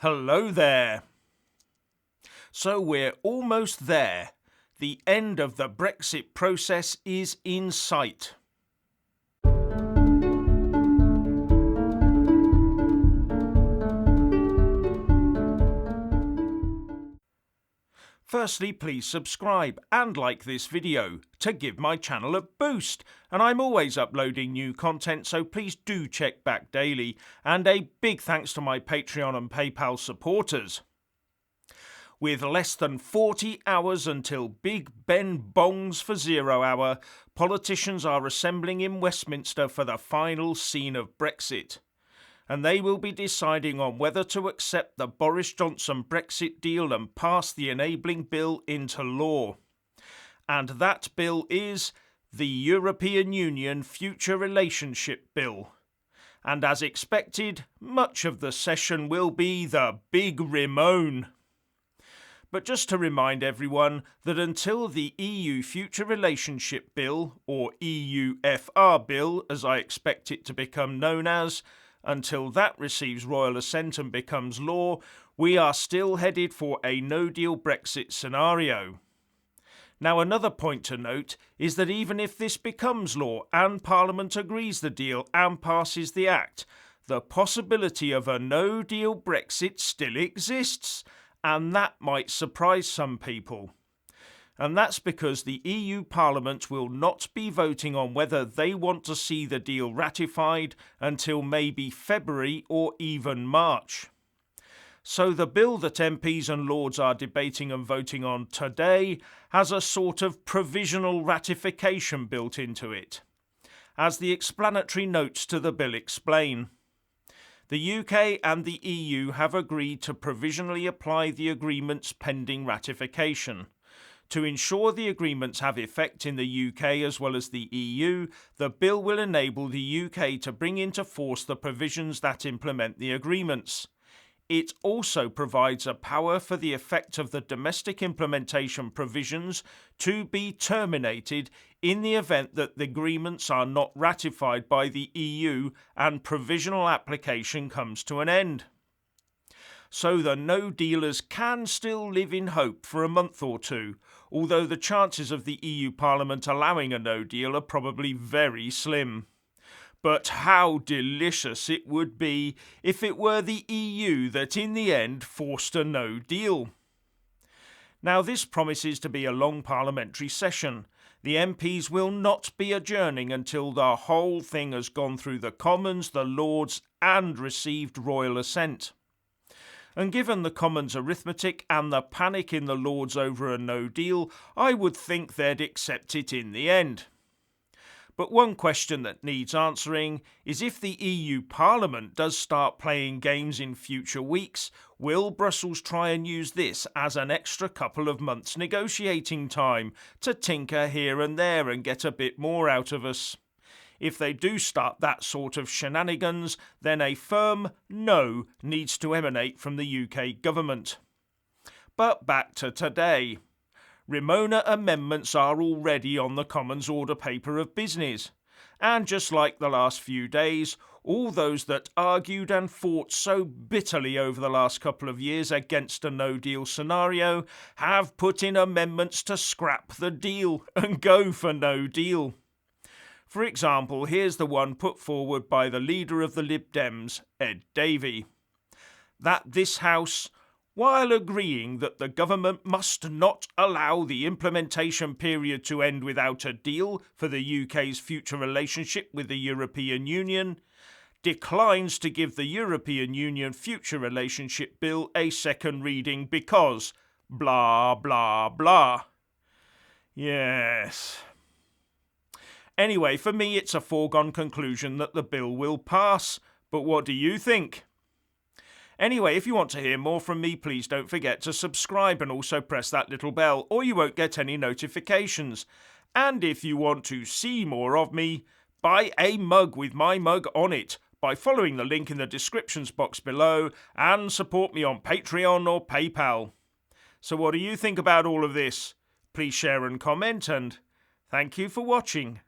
Hello there. So we're almost there. The end of the Brexit process is in sight. Firstly, please subscribe and like this video to give my channel a boost. And I'm always uploading new content, so please do check back daily. And a big thanks to my Patreon and PayPal supporters. With less than 40 hours until Big Ben Bongs for 0 hour, politicians are assembling in Westminster for the final scene of Brexit. And they will be deciding on whether to accept the Boris Johnson Brexit deal and pass the enabling bill into law. And that bill is the European Union Future Relationship Bill. And as expected, much of the session will be the Big Remoan. But just to remind everyone that until the EU Future Relationship Bill, or EUFR Bill as I expect it to become known as, until that receives Royal Assent and becomes law, we are still headed for a no-deal Brexit scenario. Now, another point to note is that even if this becomes law and Parliament agrees the deal and passes the Act, the possibility of a no-deal Brexit still exists, and that might surprise some people. And that's because the EU Parliament will not be voting on whether they want to see the deal ratified until maybe February or even March. So the bill that MPs and Lords are debating and voting on today has a sort of provisional ratification built into it, as the explanatory notes to the bill explain. The UK and the EU have agreed to provisionally apply the agreements pending ratification. To ensure the agreements have effect in the UK as well as the EU, the bill will enable the UK to bring into force the provisions that implement the agreements. It also provides a power for the effect of the domestic implementation provisions to be terminated in the event that the agreements are not ratified by the EU and provisional application comes to an end. So the no-dealers can still live in hope for a month or two, although the chances of the EU Parliament allowing a no-deal are probably very slim. But how delicious it would be if it were the EU that in the end forced a no-deal. Now this promises to be a long parliamentary session. The MPs will not be adjourning until the whole thing has gone through the Commons, the Lords and received Royal Assent. And given the Commons' arithmetic and the panic in the Lords over a no-deal, I would think they'd accept it in the end. But one question that needs answering is if the EU Parliament does start playing games in future weeks, will Brussels try and use this as an extra couple of months negotiating time to tinker here and there and get a bit more out of us? If they do start that sort of shenanigans, then a firm no needs to emanate from the UK government. But back to today. Remoan amendments are already on the Commons order paper of business. And just like the last few days, all those that argued and fought so bitterly over the last couple of years against a no-deal scenario have put in amendments to scrap the deal and go for no deal. For example, here's the one put forward by the leader of the Lib Dems, Ed Davey. That this House, while agreeing that the government must not allow the implementation period to end without a deal for the UK's future relationship with the European Union, declines to give the European Union Future Relationship Bill a second reading because blah blah blah. Yes. Anyway, for me it's a foregone conclusion that the bill will pass, but what do you think? Anyway, if you want to hear more from me, please don't forget to subscribe and also press that little bell, or you won't get any notifications. And if you want to see more of me, buy a mug with my mug on it by following the link in the descriptions box below and support me on Patreon or PayPal. So what do you think about all of this? Please share and comment, and thank you for watching.